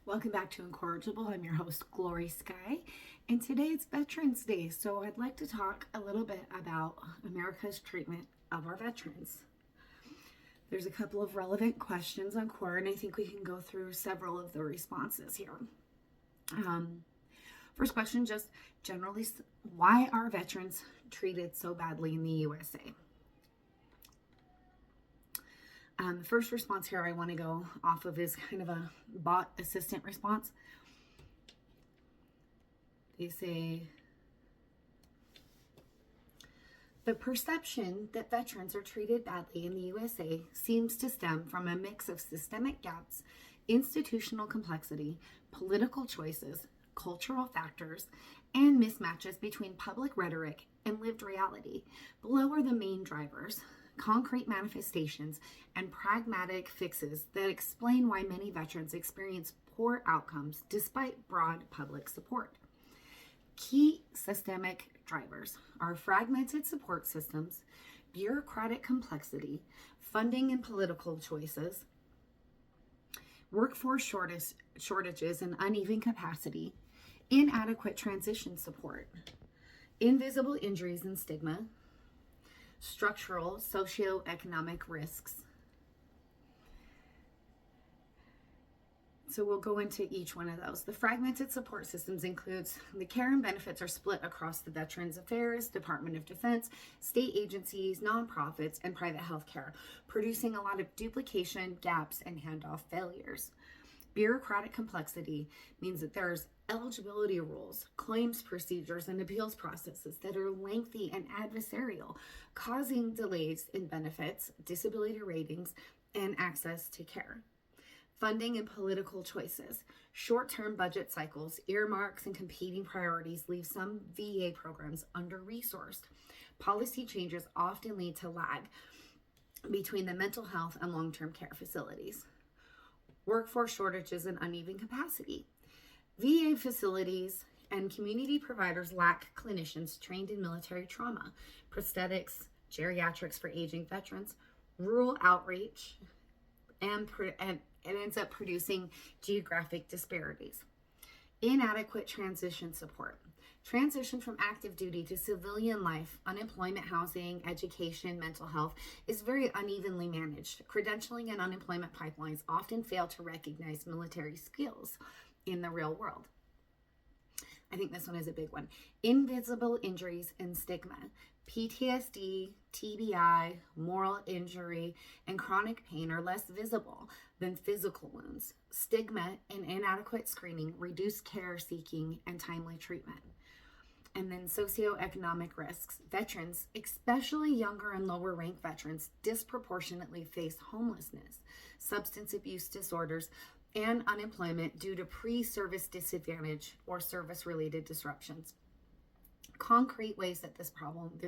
Welcome back to Incorrigible. I'm your host, Glory Sky, and today it's Veterans Day, so I'd like to talk a little bit about America's treatment of our veterans. There's a couple of relevant questions on core, and I think we can go through several of the responses here. First question, just generally, why are veterans treated so badly in the USA? The first response here I want to go off of is kind of a bot assistant response. They say, the perception that veterans are treated badly in the USA seems to stem from a mix of systemic gaps, institutional complexity, political choices, cultural factors, and mismatches between public rhetoric and lived reality. Below are the main drivers, concrete manifestations, and pragmatic fixes that explain why many veterans experience poor outcomes despite broad public support. Key systemic drivers are fragmented support systems, bureaucratic complexity, funding and political choices, workforce shortages and uneven capacity, inadequate transition support, invisible injuries and stigma, structural socioeconomic risks. So we'll go into each one of those. The fragmented support systems includes the care and benefits are split across the Veterans Affairs, Department of Defense, state agencies, nonprofits, and private health care, producing a lot of duplication, gaps, and handoff failures. Bureaucratic complexity means that there's eligibility rules, claims procedures, and appeals processes that are lengthy and adversarial, causing delays in benefits, disability ratings, and access to care. Funding and political choices. Short-term budget cycles, earmarks, and competing priorities leave some VA programs under-resourced. Policy changes often lead to lag between the mental health and long-term care facilities. Workforce shortages and uneven capacity. VA facilities and community providers lack clinicians trained in military trauma, prosthetics, geriatrics for aging veterans, rural outreach, and it ends up producing geographic disparities. Inadequate transition support. Transition from active duty to civilian life, unemployment, housing, education, mental health is very unevenly managed. Credentialing and unemployment pipelines often fail to recognize military skills in the real world. I think this one is a big one. Invisible injuries and stigma. PTSD, TBI, moral injury, and chronic pain are less visible than physical wounds. Stigma and inadequate screening reduce care seeking and timely treatment. And then socioeconomic risks. Veterans, especially younger and lower rank veterans, disproportionately face homelessness, substance abuse disorders, and unemployment due to pre-service disadvantage or service-related disruptions. Concrete ways that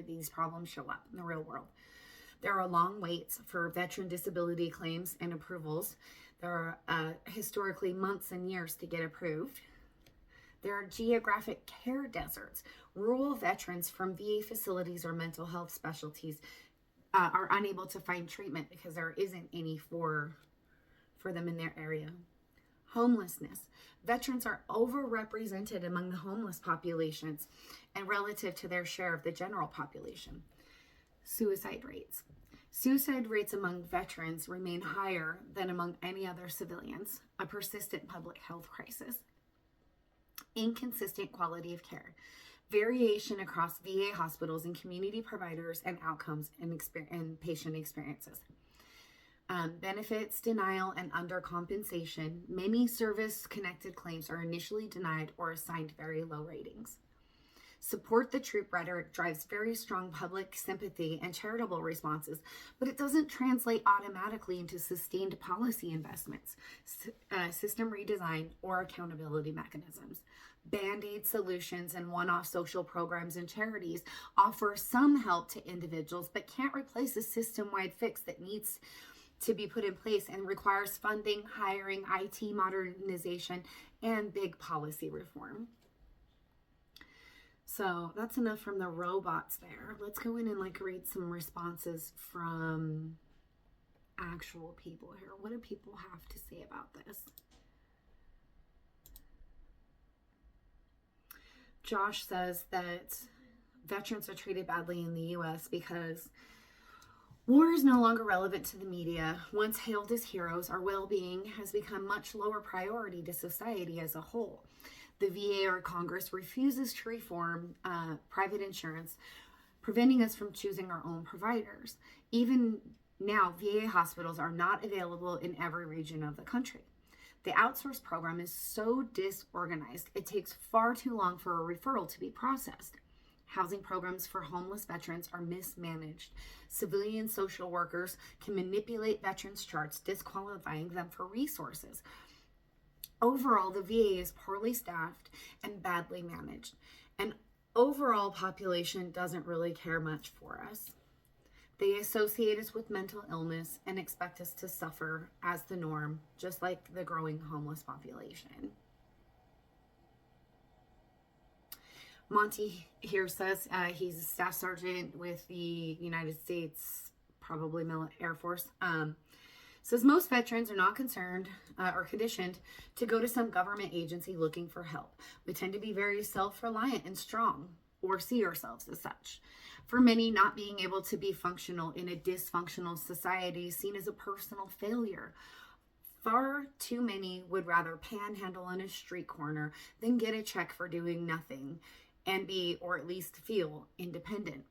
these problems show up in the real world. There are long waits for veteran disability claims and approvals. There are historically months and years to get approved. There are geographic care deserts. Rural veterans from VA facilities or mental health specialties are unable to find treatment because there isn't any for them in their area. Homelessness. Veterans are overrepresented among the homeless populations and relative to their share of the general population. Suicide rates. Suicide rates among veterans remain higher than among any other civilians, a persistent public health crisis. Inconsistent quality of care. Variation across VA hospitals and community providers and outcomes and patient experiences. Benefits denial and undercompensation. Many service-connected claims are initially denied or assigned very low ratings. Support the troop rhetoric drives very strong public sympathy and charitable responses, but it doesn't translate automatically into sustained policy investments, system redesign, or accountability mechanisms. Band-aid solutions and one-off social programs and charities offer some help to individuals, but can't replace a system-wide fix that needs to be put in place and requires funding, hiring, IT modernization, and big policy reform. So that's enough from the robots there. Let's go in and read some responses from actual people here. What do people have to say about this? Josh says that veterans are treated badly in the U.S. because war is no longer relevant to the media. Once hailed as heroes, our well-being has become much lower priority to society as a whole. The VA or Congress refuses to reform private insurance, preventing us from choosing our own providers. Even now, VA hospitals are not available in every region of the country. The outsource program is so disorganized, it takes far too long for a referral to be processed. Housing programs for homeless veterans are mismanaged. Civilian social workers can manipulate veterans' charts, disqualifying them for resources. Overall, the VA is poorly staffed and badly managed. And overall population doesn't really care much for us. They associate us with mental illness and expect us to suffer as the norm, just like the growing homeless population. Monty here says he's a staff sergeant with the United States, probably Air Force. Says most veterans are not concerned or conditioned to go to some government agency looking for help. We tend to be very self-reliant and strong, or see ourselves as such. For many, not being able to be functional in a dysfunctional society is seen as a personal failure. Far too many would rather panhandle on a street corner than get a check for doing nothing and be, or at least feel, independent.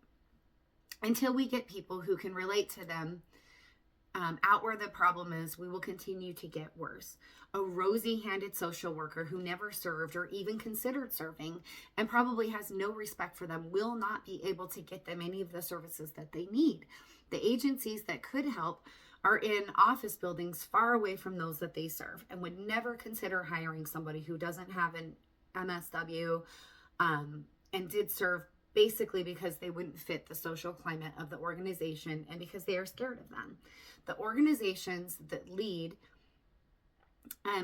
Until we get people who can relate to them out where the problem is, we will continue to get worse. A rosy-handed social worker who never served or even considered serving and probably has no respect for them will not be able to get them any of the services that they need. The agencies that could help are in office buildings far away from those that they serve and would never consider hiring somebody who doesn't have an MSW and did serve basically because they wouldn't fit the social climate of the organization and because they are scared of them. The organizations that lead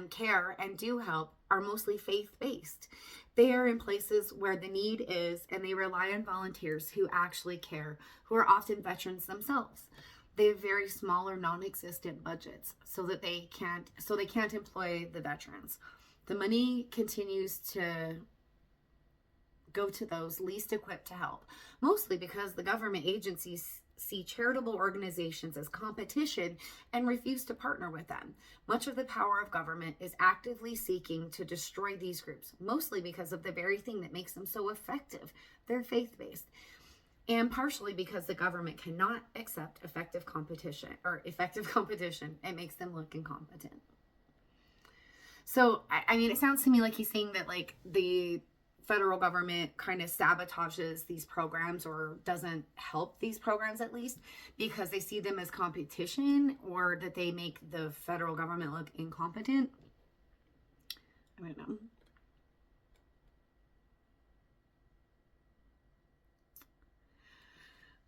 care and do help are mostly faith-based. They are in places where the need is, and they rely on volunteers who actually care, who are often veterans themselves. They have very small or non-existent budgets so they can't employ the veterans. The money continues to go to those least equipped to help, mostly because the government agencies see charitable organizations as competition and refuse to partner with them. Much of the power of government is actively seeking to destroy these groups, mostly because of the very thing that makes them so effective. They're faith-based. And partially because the government cannot accept effective competition. It makes them look incompetent. So, I mean, it sounds to me like he's saying that, like, the federal government kind of sabotages these programs or doesn't help these programs, at least because they see them as competition, or that they make the federal government look incompetent. I don't know.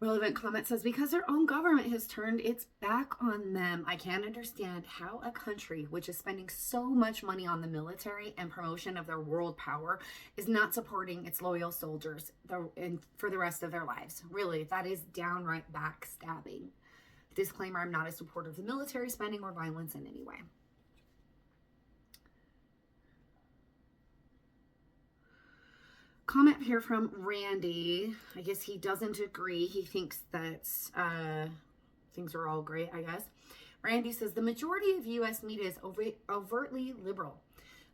Relevant comment says, because their own government has turned its back on them, I can't understand how a country which is spending so much money on the military and promotion of their world power is not supporting its loyal soldiers for the rest of their lives. Really, that is downright backstabbing. Disclaimer, I'm not a supporter of the military spending or violence in any way. Comment here from Randy. I guess he doesn't agree. He thinks that things are all great, I guess. Randy says, the majority of U.S. media is overtly liberal.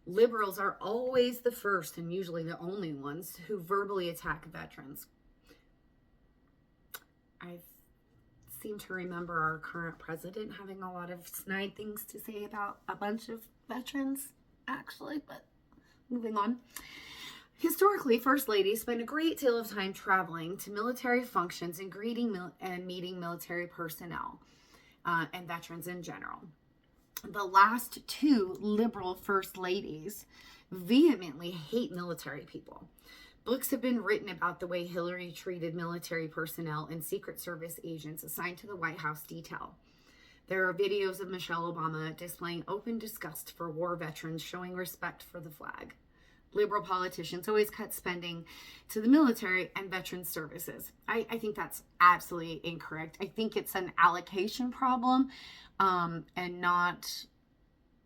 Liberals are always the first and usually the only ones who verbally attack veterans. I seem to remember our current president having a lot of snide things to say about a bunch of veterans, actually, but moving on. Historically, First Ladies spend a great deal of time traveling to military functions and greeting and meeting military personnel and veterans in general. The last two liberal First Ladies vehemently hate military people. Books have been written about the way Hillary treated military personnel and Secret Service agents assigned to the White House detail. There are videos of Michelle Obama displaying open disgust for war veterans, showing respect for the flag. Liberal politicians always cut spending to the military and veterans services. I think that's absolutely incorrect. I think it's an allocation problem and not,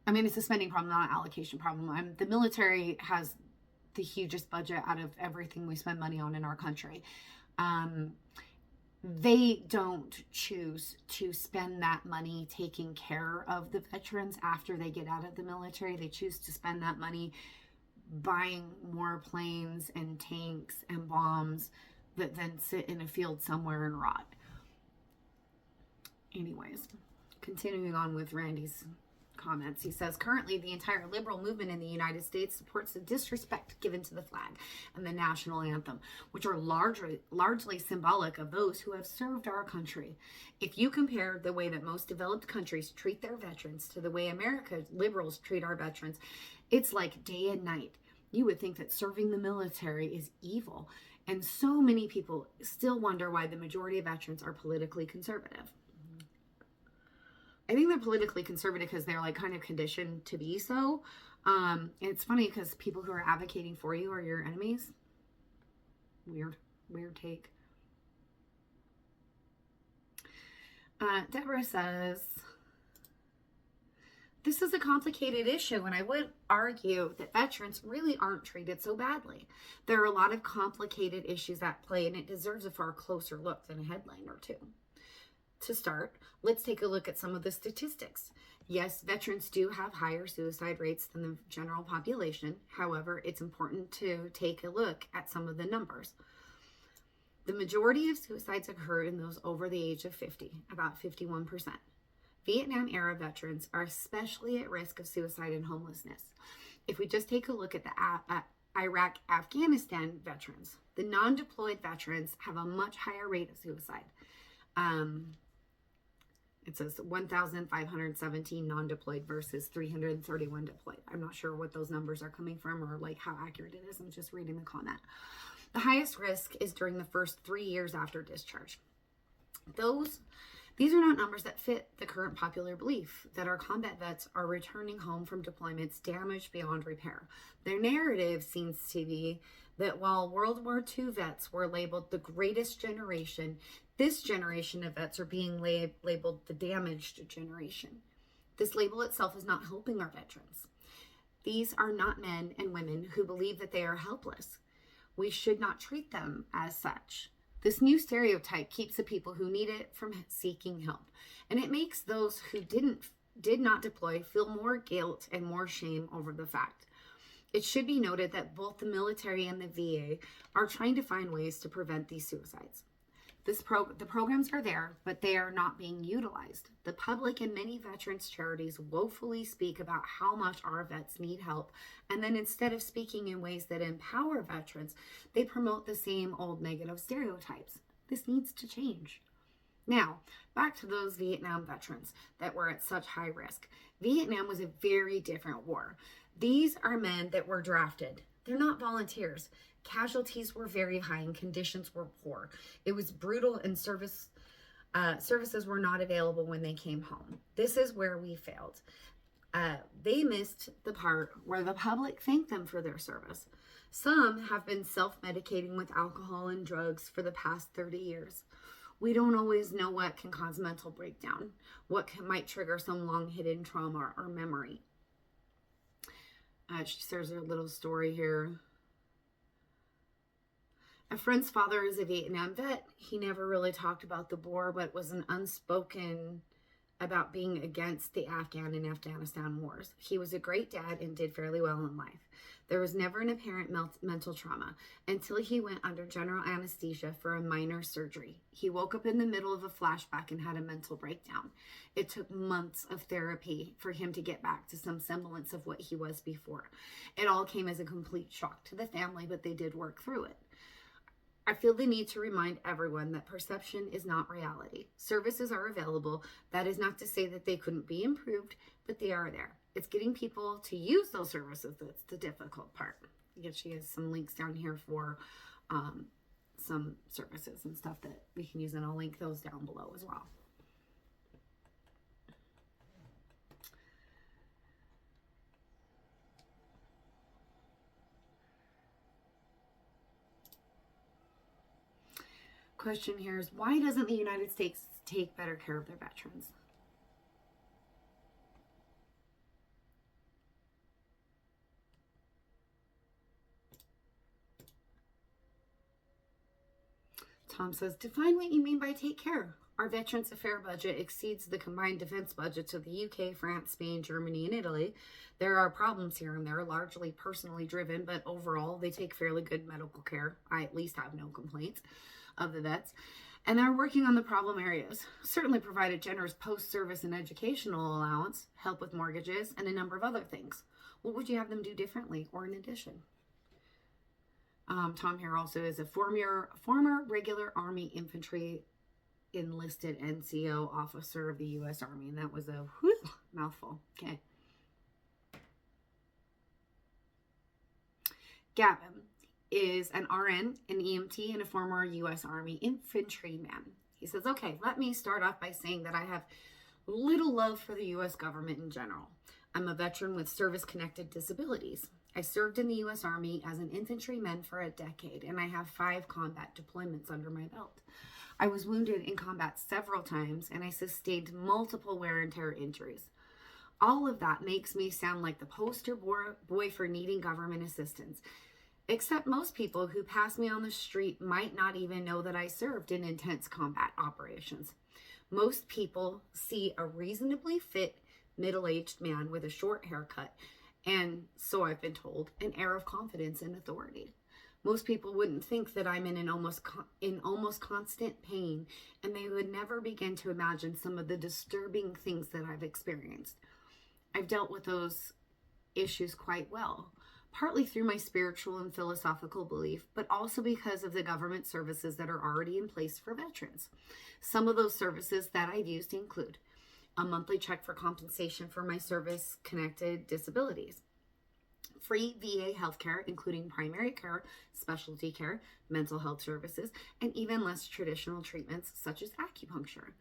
I mean, it's a spending problem, not an allocation problem. The military has the hugest budget out of everything we spend money on in our country. They don't choose to spend that money taking care of the veterans after they get out of the military. They choose to spend that money buying more planes and tanks and bombs that then sit in a field somewhere and rot. Anyways, continuing on with Randy's comments, he says, currently the entire liberal movement in the United States supports the disrespect given to the flag and the national anthem, which are largely symbolic of those who have served our country. If you compare the way that most developed countries treat their veterans to the way America's liberals treat our veterans, it's like day and night. You would think that serving the military is evil, and so many people still wonder why the majority of veterans are politically conservative. I think they're politically conservative because they're like kind of conditioned to be so. And it's funny because people who are advocating for you are your enemies. Weird take. Deborah says, this is a complicated issue, and I would argue that veterans really aren't treated so badly. There are a lot of complicated issues at play, and it deserves a far closer look than a headline or two. To start, let's take a look at some of the statistics. Yes, veterans do have higher suicide rates than the general population. However, it's important to take a look at some of the numbers. The majority of suicides occur in those over the age of 50, about 51%. Vietnam-era veterans are especially at risk of suicide and homelessness. If we just take a look at the Iraq-Afghanistan veterans, the non-deployed veterans have a much higher rate of suicide. It says 1,517 non-deployed versus 331 deployed. I'm not sure what those numbers are coming from or like how accurate it is. I'm just reading the comment. The highest risk is during the first 3 years after discharge. These are not numbers that fit the current popular belief that our combat vets are returning home from deployments damaged beyond repair. Their narrative seems to be that while World War II vets were labeled the greatest generation, this generation of vets are being labeled the damaged generation. This label itself is not helping our veterans. These are not men and women who believe that they are helpless. We should not treat them as such. This new stereotype keeps the people who need it from seeking help, and it makes those who did not deploy feel more guilt and more shame over the fact. It should be noted that both the military and the VA are trying to find ways to prevent these suicides. The programs are there, but they are not being utilized. The public and many veterans charities woefully speak about how much our vets need help, and then instead of speaking in ways that empower veterans, they promote the same old negative stereotypes. This needs to change. Now, back to those Vietnam veterans that were at such high risk. Vietnam was a very different war. These are men that were drafted. They're not volunteers. Casualties were very high and conditions were poor. It was brutal and services were not available when they came home. This is where we failed. They missed the part where the public thanked them for their service. Some have been self-medicating with alcohol and drugs for the past 30 years. We don't always know what can cause mental breakdown, might trigger some long hidden trauma or memory. She shares a little story here. A friend's father is a Vietnam vet. He never really talked about the war, but was an unspoken about being against the Afghan and Afghanistan wars. He was a great dad and did fairly well in life. There was never an apparent mental trauma until he went under general anesthesia for a minor surgery. He woke up in the middle of a flashback and had a mental breakdown. It took months of therapy for him to get back to some semblance of what he was before. It all came as a complete shock to the family, but they did work through it. I feel the need to remind everyone that perception is not reality. Services are available. That is not to say that they couldn't be improved, but they are there. It's getting people to use those services that's the difficult part. Again, she has some links down here for some services and stuff that we can use, and I'll link those down below as well. Question here is, why doesn't the United States take better care of their veterans? Tom says, define what you mean by take care. Our Veterans Affairs budget exceeds the combined defense budgets of the UK, France, Spain, Germany, and Italy. There are problems here and there, largely personally driven, but overall, they take fairly good medical care. I at least have no complaints of the vets. And they're working on the problem areas. Certainly provide a generous post-service and educational allowance, help with mortgages, and a number of other things. What would you have them do differently or in addition? Tom here also is a former regular Army infantry enlisted NCO officer of the U.S. Army, and that was a mouthful. Okay. Gavin is an RN, an EMT, and a former U.S. Army infantryman. He says, okay, let me start off by saying that I have little love for the U.S. government in general. I'm a veteran with service-connected disabilities. I served in the U.S. Army as an infantryman for a decade, and I have 5 combat deployments under my belt. I was wounded in combat several times, and I sustained multiple wear and tear injuries. All of that makes me sound like the poster boy for needing government assistance, except most people who pass me on the street might not even know that I served in intense combat operations. Most people see a reasonably fit, middle-aged man with a short haircut, and, so I've been told, an air of confidence and authority. Most people wouldn't think that I'm in almost constant pain, and they would never begin to imagine some of the disturbing things that I've experienced. I've dealt with those issues quite well, partly through my spiritual and philosophical belief, but also because of the government services that are already in place for veterans. Some of those services that I've used include a monthly check for compensation for my service-connected disabilities, free VA healthcare, including primary care, specialty care, mental health services, and even less traditional treatments such as acupuncture.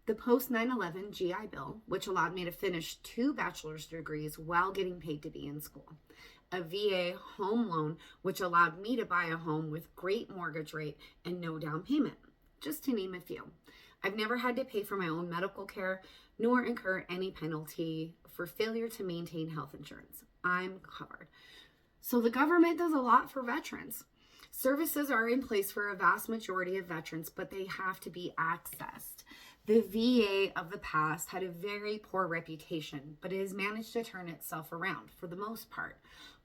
The post-9/11 GI Bill, which allowed me to finish 2 bachelor's degrees while getting paid to be in school. A VA home loan, which allowed me to buy a home with great mortgage rate and no down payment, just to name a few. I've never had to pay for my own medical care, nor incur any penalty for failure to maintain health insurance. I'm covered. So the government does a lot for veterans. Services are in place for a vast majority of veterans, but they have to be accessed. The VA of the past had a very poor reputation, but it has managed to turn itself around for the most part,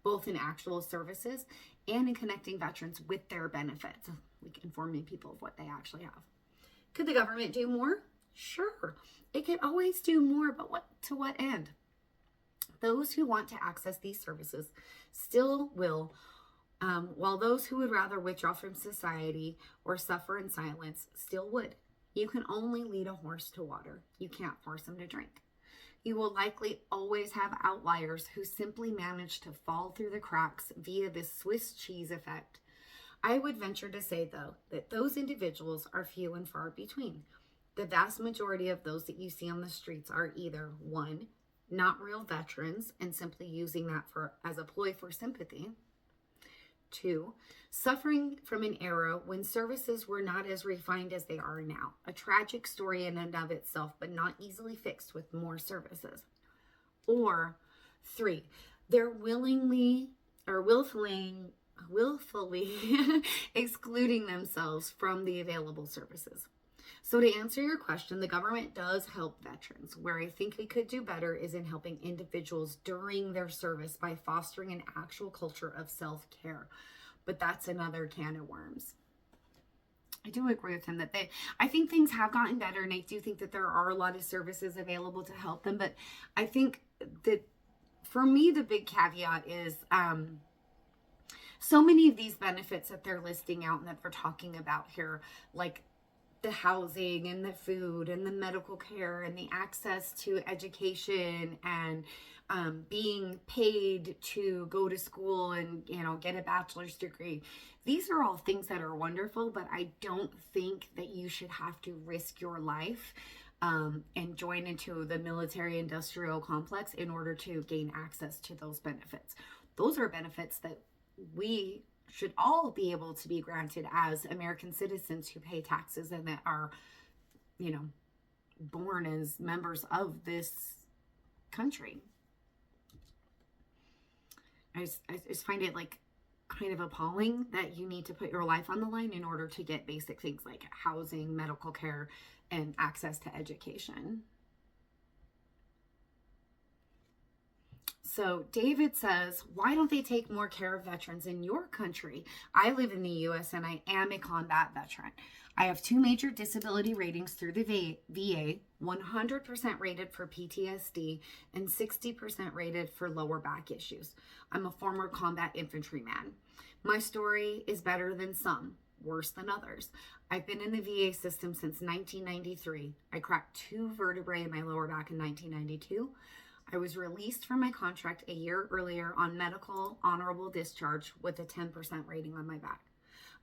both in actual services and in connecting veterans with their benefits, like informing people of what they actually have. Could the government do more? Sure, it can always do more, but to what end? Those who want to access these services still will, while those who would rather withdraw from society or suffer in silence still would. You can only lead a horse to water. You can't force him to drink. You will likely always have outliers who simply manage to fall through the cracks via this Swiss cheese effect. I would venture to say, though, that those individuals are few and far between. The vast majority of those that you see on the streets are either, 1, not real veterans and simply using that as a ploy for sympathy. 2, suffering from an era when services were not as refined as they are now. A tragic story in and of itself, but not easily fixed with more services. Or 3, they're willfully excluding themselves from the available services. So to answer your question, the government does help veterans. Where I think we could do better is in helping individuals during their service by fostering an actual culture of self-care. But that's another can of worms. I do agree with him that I think things have gotten better, and I do think that there are a lot of services available to help them. But I think that for me, the big caveat is so many of these benefits that they're listing out and that they're talking about here, like the housing and the food and the medical care and the access to education and being paid to go to school and, get a bachelor's degree. These are all things that are wonderful, but I don't think that you should have to risk your life and join into the military industrial complex in order to gain access to those benefits. Those are benefits that we should all be able to be granted as American citizens who pay taxes and that are, born as members of this country. I just find it kind of appalling that you need to put your life on the line in order to get basic things like housing, medical care, and access to education. So David says, why don't they take more care of veterans in your country? I live in the U.S. and I am a combat veteran. I have 2 major disability ratings through the VA, 100% rated for PTSD and 60% rated for lower back issues. I'm a former combat infantryman. My story is better than some, worse than others. I've been in the VA system since 1993. I cracked 2 vertebrae in my lower back in 1992. I was released from my contract a year earlier on medical honorable discharge with a 10% rating on my back.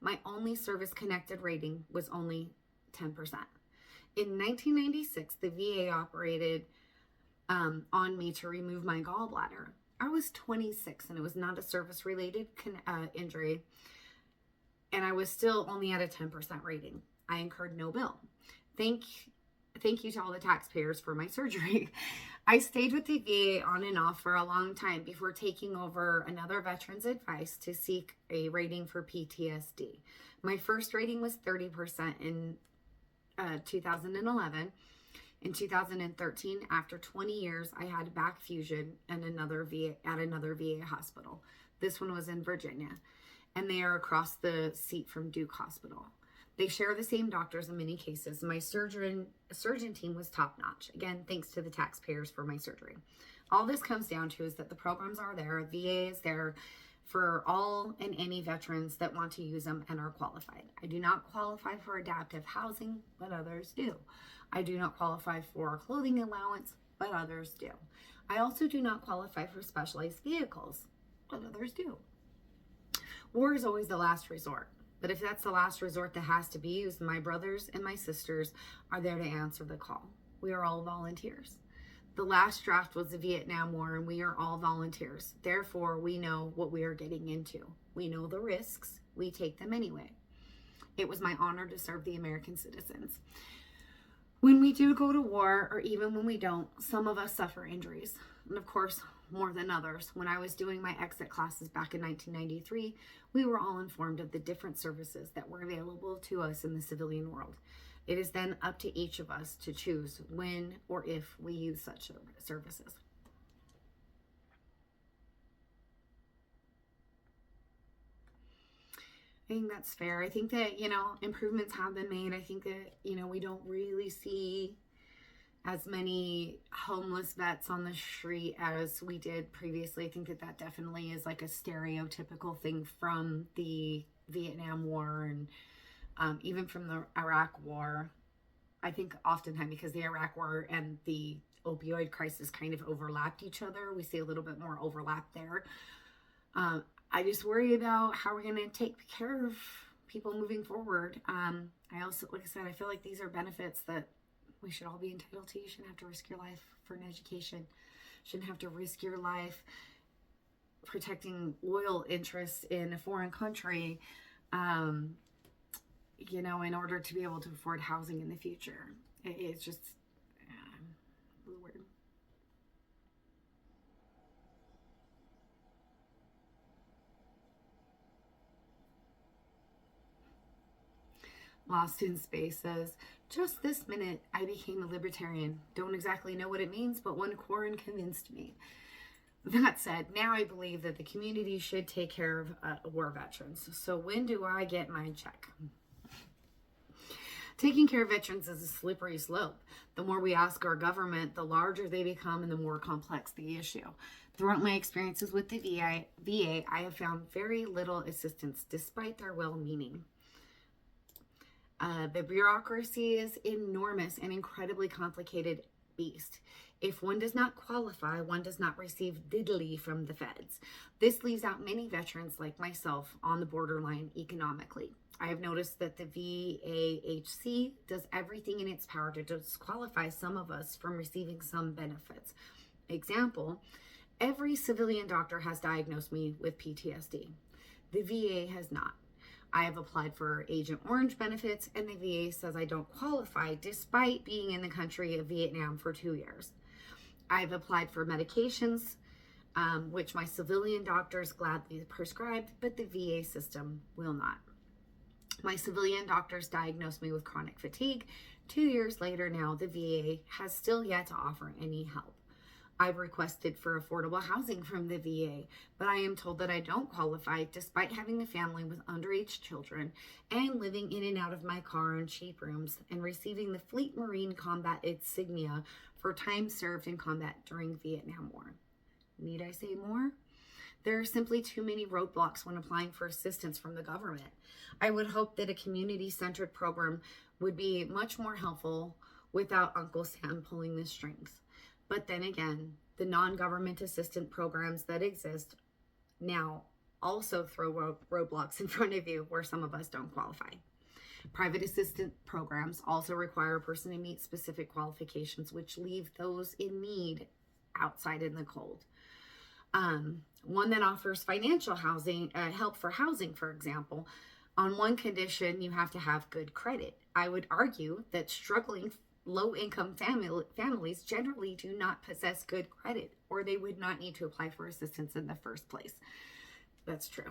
My only service-connected rating was only 10%. In 1996, the VA operated on me to remove my gallbladder. I was 26 and it was not a service-related injury, and I was still only at a 10% rating. I incurred no bill. Thank you to all the taxpayers for my surgery. I stayed with the VA on and off for a long time before taking over another veteran's advice to seek a rating for PTSD. My first rating was 30% in 2011. In 2013, after 20 years, I had back fusion at another VA hospital. This one was in Virginia, and they are across the seat from Duke Hospital. They share the same doctors in many cases. My surgeon team was top-notch. Again, thanks to the taxpayers for my surgery. All this comes down to is that the programs are there. VA is there for all and any veterans that want to use them and are qualified. I do not qualify for adaptive housing, but others do. I do not qualify for a clothing allowance, but others do. I also do not qualify for specialized vehicles, but others do. War is always the last resort. But if that's the last resort that has to be used, my brothers and my sisters are there to answer the call. We are all volunteers. The last draft was the Vietnam War, and we are all volunteers. Therefore, we know what we are getting into. We know the risks. We take them anyway. It was my honor to serve the American citizens. When we do go to war, or even when we don't, some of us suffer injuries. And of course, more than others. When I was doing my exit classes back in 1993, we were all informed of the different services that were available to us in the civilian world. It is then up to each of us to choose when or if we use such services. I think that's fair. I think that, improvements have been made. I think that, we don't really see as many homeless vets on the street as we did previously. I think that definitely is like a stereotypical thing from the Vietnam War and even from the Iraq War. I think oftentimes because the Iraq War and the opioid crisis kind of overlapped each other, we see a little bit more overlap there. I just worry about how we're going to take care of people moving forward. I also, like I said, I feel like these are benefits that we should all be entitled to. You shouldn't have to risk your life for an education. Shouldn't have to risk your life protecting oil interests in a foreign country, in order to be able to afford housing in the future. It's just a little weird. Lost in Space says, just this minute, I became a libertarian. Don't exactly know what it means, but one Corin convinced me. That said, now I believe that the community should take care of war veterans. So when do I get my check? Taking care of veterans is a slippery slope. The more we ask our government, the larger they become and the more complex the issue. Throughout my experiences with the VA, I have found very little assistance despite their well-meaning. The bureaucracy is enormous and incredibly complicated beast. If one does not qualify, one does not receive diddly from the feds. This leaves out many veterans like myself on the borderline economically. I have noticed that the VAHC does everything in its power to disqualify some of us from receiving some benefits. Example, every civilian doctor has diagnosed me with PTSD. The VA has not. I have applied for Agent Orange benefits, and the VA says I don't qualify despite being in the country of Vietnam for 2 years. I've applied for medications which my civilian doctors gladly prescribed, but the VA system will not. My civilian doctors diagnosed me with chronic fatigue. 2 years later now, the VA has still yet to offer any help. I've requested for affordable housing from the VA, but I am told that I don't qualify despite having a family with underage children and living in and out of my car in cheap rooms and receiving the Fleet Marine Combat Insignia for time served in combat during Vietnam War. Need I say more? There are simply too many roadblocks when applying for assistance from the government. I would hope that a community-centered program would be much more helpful without Uncle Sam pulling the strings. But then again, the non-government assistance programs that exist now also throw roadblocks in front of you where some of us don't qualify. Private assistance programs also require a person to meet specific qualifications, which leave those in need outside in the cold. One that offers financial housing, help for housing, for example, on one condition, you have to have good credit. I would argue that struggling low-income families generally do not possess good credit, or they would not need to apply for assistance in the first place. That's true.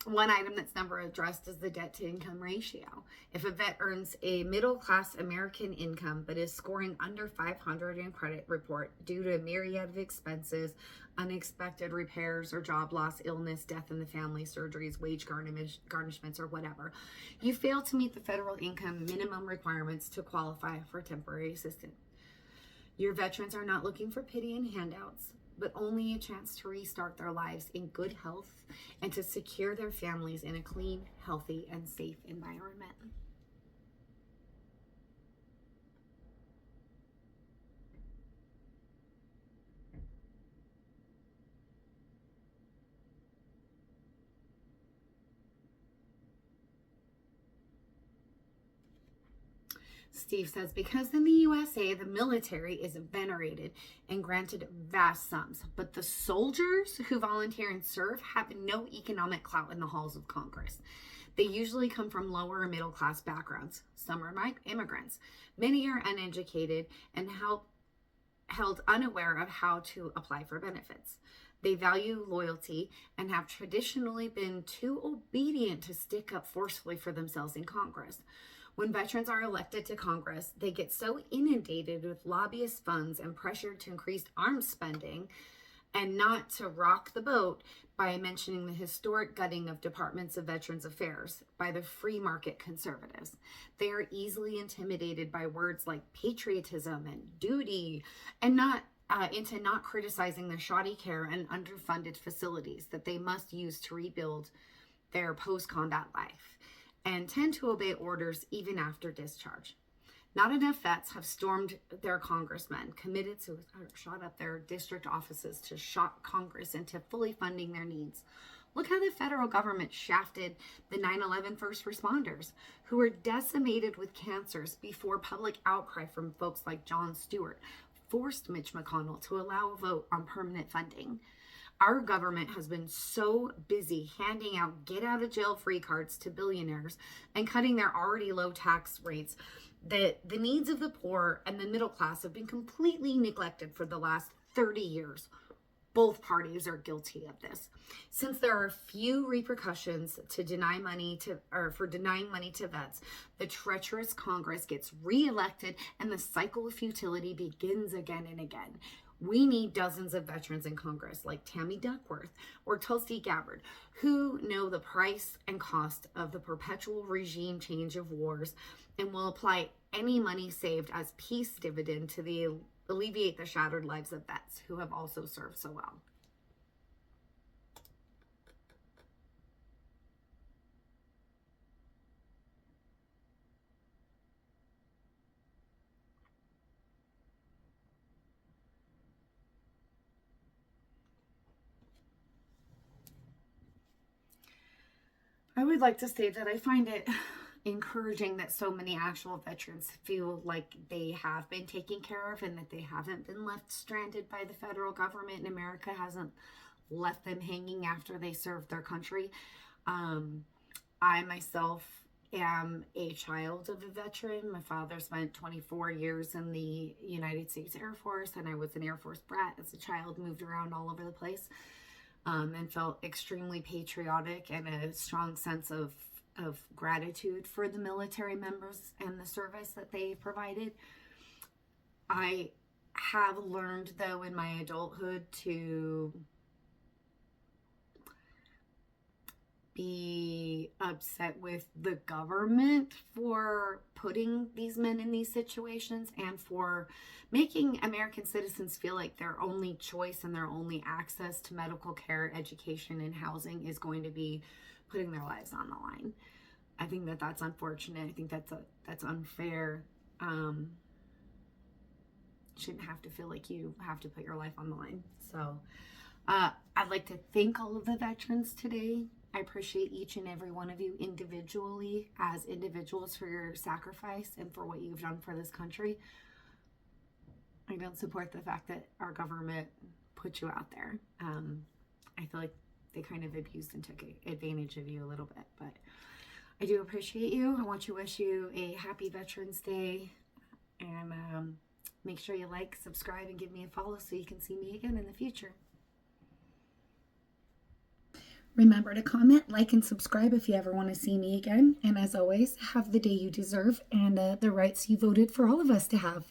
One item that's never addressed is the debt-to-income ratio. If a vet earns a middle-class American income but is scoring under 500 in credit report due to a myriad of expenses, unexpected repairs or job loss, illness, death in the family, surgeries, wage garnishments, or whatever, you fail to meet the federal income minimum requirements to qualify for temporary assistance. Your veterans are not looking for pity and handouts, but only a chance to restart their lives in good health and to secure their families in a clean, healthy, and safe environment. Steve says, because in the USA, the military is venerated and granted vast sums, but the soldiers who volunteer and serve have no economic clout in the halls of Congress. They usually come from lower or middle class backgrounds. Some are immigrants. Many are uneducated and held unaware of how to apply for benefits. They value loyalty and have traditionally been too obedient to stick up forcefully for themselves in Congress. When veterans are elected to Congress, they get so inundated with lobbyist funds and pressured to increase arms spending and not to rock the boat by mentioning the historic gutting of departments of Veterans Affairs by the free market conservatives. They are easily intimidated by words like patriotism and duty and into not criticizing the shoddy care and underfunded facilities that they must use to rebuild their post-combat life, and tend to obey orders even after discharge. Not enough vets have stormed their congressmen, committed suicide, shot up their district offices to shock Congress into fully funding their needs. Look how the federal government shafted the 9/11 first responders, who were decimated with cancers before public outcry from folks like Jon Stewart forced Mitch McConnell to allow a vote on permanent funding. Our government has been so busy handing out get-out-of-jail-free cards to billionaires and cutting their already low tax rates that the needs of the poor and the middle class have been completely neglected for the last 30 years. Both parties are guilty of this. Since there are few repercussions to denying money to vets, the treacherous Congress gets reelected and the cycle of futility begins again and again. We need dozens of veterans in Congress like Tammy Duckworth or Tulsi Gabbard, who know the price and cost of the perpetual regime change of wars and will apply any money saved as peace dividend to alleviate the shattered lives of vets who have also served so well. I would like to say that I find it encouraging that so many actual veterans feel like they have been taken care of and that they haven't been left stranded by the federal government, and America hasn't left them hanging after they served their country. I myself am a child of a veteran. My father spent 24 years in the United States Air Force, and I was an Air Force brat as a child, moved around all over the place, and felt extremely patriotic and a strong sense of gratitude for the military members and the service that they provided. I have learned, though, in my adulthood to be upset with the government for putting these men in these situations and for making American citizens feel like their only choice and their only access to medical care, education, and housing is going to be putting their lives on the line. I think that that's unfortunate. I think that's unfair. Shouldn't have to feel like you have to put your life on the line. So I'd like to thank all of the veterans today. I appreciate each and every one of you individually as individuals for your sacrifice and for what you've done for this country. I don't support the fact that our government put you out there. I feel like they kind of abused and took advantage of you a little bit, but I do appreciate you. I want to wish you a happy Veterans Day, and make sure you like, subscribe, and give me a follow so you can see me again in the future. Remember to comment, like, and subscribe if you ever want to see me again. And as always, have the day you deserve and the rights you voted for all of us to have.